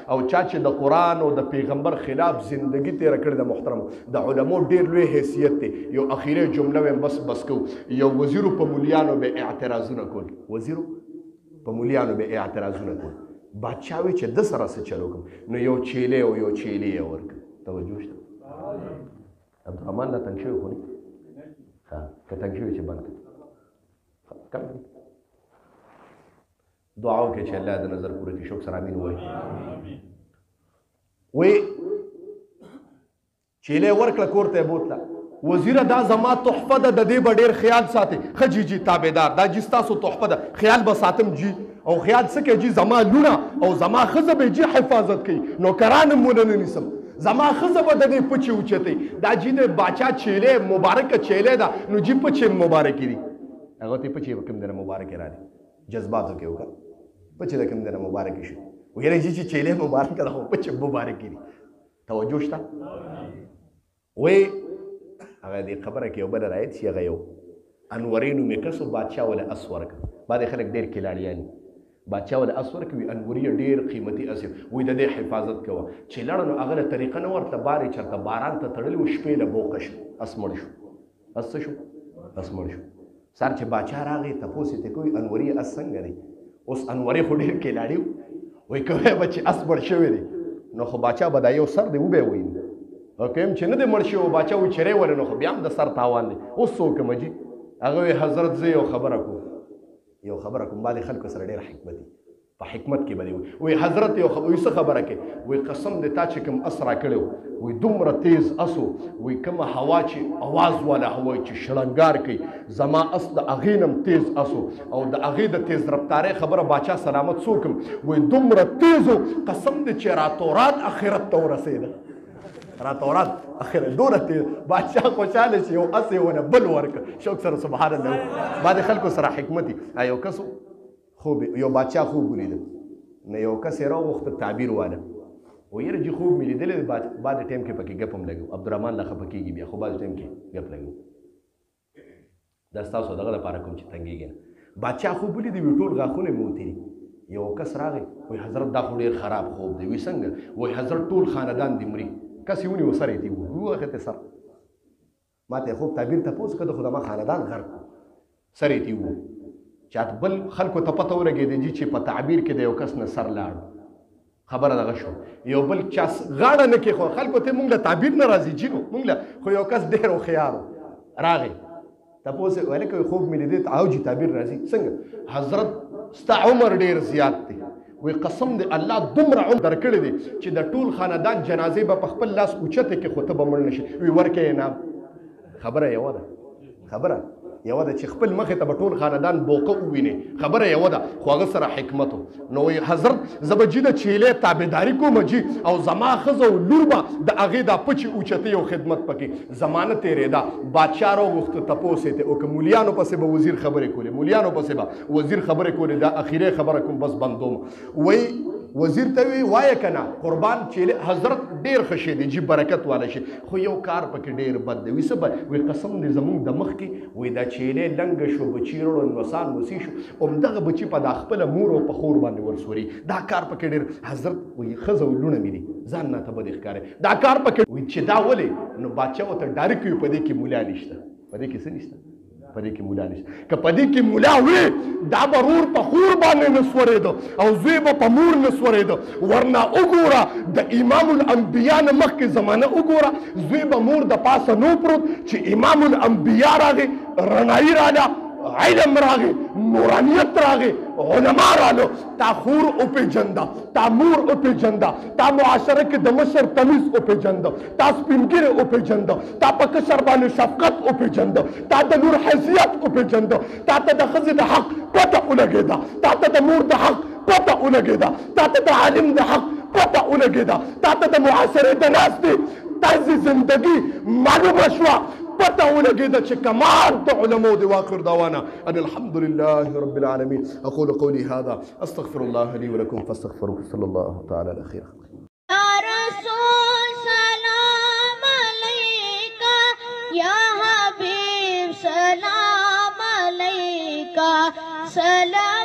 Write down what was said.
او چا چې د قرآن او د پیغمبر خلاف زندگی تیره کړې ده محترم د علمو ډېر لوی حیثیت دی. یو اخیری جمله ویم بس کو. یو وزیرو په مولیانو به اعتراضونه کول، وزیرو په مولیانو به اعتراضونه کول. بادشاه وی چې د سره څه چلو کوم نو یو چیلې او یو چیلې یې ورکړ. توجه شته؟ عبدالرحمن لا تنګ شوی خو نه ها که تنګ شوی چې بند کړه کم دعا وکړئ چې الله د نظر پوره کړي. شوق سره امین ووایي. وی چیلې ورکړه کور ته یې بوتله. وزیره دا زما تحفه ده د دې به ډېر خیال ساتئ. ښه جي جي تابعدار دا جي ستاسو تحفه ده خیال به ساتم جي او خیال څه کوي جي زما لونه او زما ښځه به جي حفاظت کوي نوکران هم ونه نیسم زما ښځه به د دې پچې اوچتئ. دا جي د باچا چیلې مبارکه چیلې ده نو جي پچې مبارکې دي. هغه ته پچې به کوم دی نه مبارکې راځي جذباتو کې وکړه پچې د کوم دی نه مبارکې شي. ویلی جي چې چیلې مبارکه ده خو پچې مبارکې دي. توجه شته؟ وی هغه دې خبره کې یو بله رایت شي هغه یو انوري نومې کس و بادشاه ولې اس ورکړه. بعضې خلک ډېر کلاړیان دي. بادشاه ولې اس ورکوي انوري ډېر قیمتي اس وی د دې حفاظت کوه. چې لړه نو هغه له طریقه نه ورته بارې چېرته باران ته تړلي و شپې له بوقه شو اس مړ شو. اس څه شو؟ اس مړ شو. سر چې باچا راغی تپوس یې کوي انوري اس څنګه دی؟ اوس انوري خو ډېر کلاړي و وایي که وایه به چې اس مړ شوی دی نو خو باچا به دا یو سر دی وبه وایي او که هم چې نه دی مړ شوی باچا وایي چیرې ولې نو خو بیا هم د سر تاوان دی. اوس څه وکړم جي؟ هغه وایي حضرت زه یو خبره کوم بعضې خلکو سره ډېر حکمت دي په حکمت کې به دی وایي حضرت یو وایي څه خبره کوې؟ وایي قسم دی تا چې کوم اس راکړی و وایي دومره تیز اس و وایي کومه هوا چې اواز والا هوا چې شړنګار کوي زما اس د هغې نه هم تیز اس و او د هغې د تیز رفتارۍ خبره باچا سلامت څه وکړم وایي دومره تیز و قسم دی چې راتورات آخرت ته ورسېده. راتورات آخرت دومره تیز باچا خوشحاله چې یو اس یې ونه بل ورکړه. شوق سره سبحان الله. بعضې خلکو سره حکمت دي. یو کس خوب یو بادشاه خوب ولیده نو یو کس یې راوغوښته تعبیر واله و یاره جي خوب مې لیدلی بعد ټایم کې پکې ګپ هم لګو. عبدالرحمن لا خفه کېږي بیا خو بعد ټایم کې ګپ لګو. دا ستاسو دغه لپاره کوم چې تنګېږي نه. بادشاه خوب ولیدی وي ټول غاښونه مې وتلي. یو کس راغی وایي حضرت دا خو ډېر خراب خوب دی. وایي څنګه؟ وایي حضرت ټول خاندان دې مري. کس یې ونیو سر یې تېږو ووختې سر ما ته یې خوب تعبیر تپوس کړه خو زما خاندان غرق سر یې تېږو. چاته بل خلکو ته پته ولګېده جي چې په تعبیر کې د یو کس نه سر لاړ خبره دغه شو. یو بل چا غاړه نه کېښوه خلکو ته موږ له تعبیر نه راځي جي نو موږ له خو یو کس ډېر هوښیار و راغی تپوس یې هلکه خوب مې لیدې او جي تعبیر راځي څنګه؟ حضرت ستا عمر ډېر زیات دی. وی قسم دی الله دومره عمر درکړی دی چې د ټول خاندان جنازې به په خپل لاس اوچتې کې خو ته به مړ نه شي. وی ورکې یې انعام. خبره یوه ده خبره یوه ده چې خپل مخې ته به ټول خاندان بوقه ووینې. خبره یوه ده خو هغه سره حکمت و. نو وایي حضرت زه به جي د چیلې تابعداري کوم جي او زما ښځه او لور به د هغې دا پچې اوچتې او خدمت پکې. زمانه تېرېده بادشاه راوغوښته تپوس یې ته وکړه. مولیانو پسې به وزیر خبرې کولې مولیانو پسې به وزیر خبرې کولې. دا اخیری خبره کوم بس بندوم. وایي وزیر ته وی وایه که نه قربان چیلې حضرت ډېر ښه شی دی جي برکت والا شي خو یو کار پکې ډېر بد دی. وایي څه بد؟ وایي قسم دی زموږ د مخکې وایي دا چیلې لنګه شو بچي رړو نوسان وسي شو همدغه بچي په دا خپله مور او په خور باندې ورسوري. دا کار پکې ډېر حضرت وایي ښځه او لوڼه مې دي ځان راته بد ښکاري دا کار پکې وایي چې دا ولې نو بادشاه ورته ډارک وي په دې کې مولا نشته. په دې کې څه نشته؟ په دې کې مولا نشته. که په دې کې مولا وي دا به رور په خور باندې نه سورېده او زوی به په مور نه سورېده. ورنه وګوره د امام الانبیا نه مخکې زمانه وګوره زوی به مور د پاسه نو پروت چې امام الانبیا راغی رڼایي راله علم راغی نورانیت راغی علما رالو تا خور وپېژنده تا مور وپېژنده تا معاشره کې د مشر تمیز وپېژنده تا سپینګیرې وپېژنده تا په کشر باندې شفقت وپېژنده تا د لور حیثیت وپېژنده تا ته د ښځې د حق پته ولګېده تا ته د مور د حق پته ولګېده تا ته د عالم د حق پته ولګېده تا ته د معاشرې د ناستې طرز زندگی معلومه شوه پته ولګېده چې کمال د علماء دی. واخر دعوانا ان الحمد لله رب العالمين. اقول قولي هذا استغفر الله لي ولكم فاستغفروه صلى الله تعالى على خير. يا رسول سلام عليك يا حبيب سلام عليك سلام